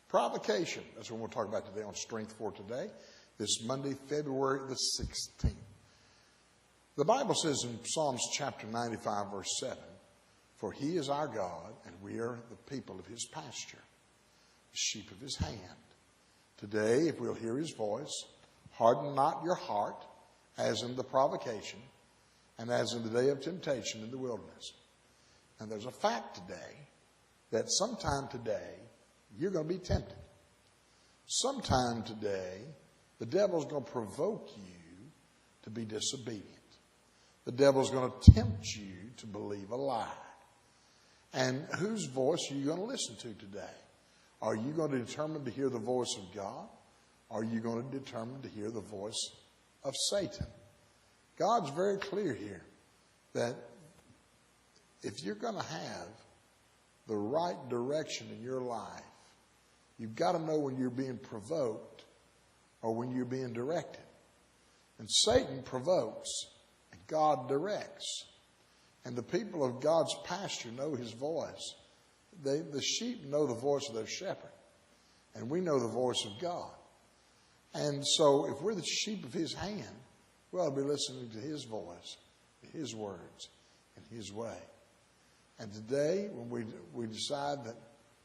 Provocation. That's what we'll talk about today on Strength for Today. This Monday, February the 16th. The Bible says in Psalms chapter 95, verse 7, "For he is our God, and we are the people of his pasture, the sheep of his hand." Today, if we'll hear his voice, harden not your heart, as in the provocation, and as in the day of temptation in the wilderness. And there's a fact today that sometime today, you're going to be tempted. Sometime today, the devil's going to provoke you to be disobedient. The devil's going to tempt you to believe a lie. And whose voice are you going to listen to today? Are you going to determine to hear the voice of God? Or are you going to determine to hear the voice of Satan? God's very clear here that if you're going to have the right direction in your life, you've got to know when you're being provoked or when you're being directed. And Satan provokes and God directs. And the people of God's pasture know his voice. The sheep know the voice of their shepherd. And we know the voice of God. And so if we're the sheep of his hand, we ought to be listening to his voice, his words, and his way. And today, when we decide that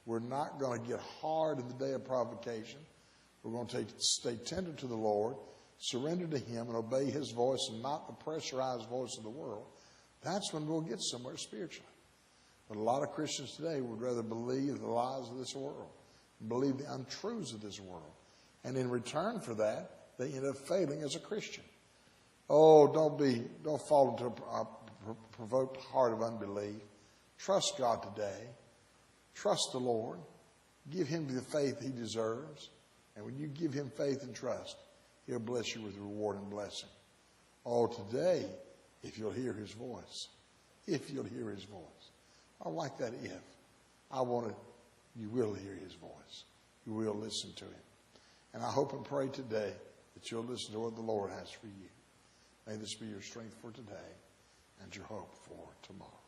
we're not going to get hard in the day of provocation, we're going to stay tender to the Lord, surrender to him, and obey his voice and not the pressurized voice of the world, that's when we'll get somewhere spiritually. But a lot of Christians today would rather believe the lies of this world, believe the untruths of this world. And in return for that, they end up failing as a Christian. Oh, don't fall into a provoked heart of unbelief. Trust God today. Trust the Lord. Give him the faith he deserves. And when you give him faith and trust, he'll bless you with reward and blessing. Oh, today, if you'll hear his voice. If you'll hear his voice. I like that if. You will hear his voice. You will listen to him. And I hope and pray today that you'll listen to what the Lord has for you. May this be your strength for today and your hope for tomorrow.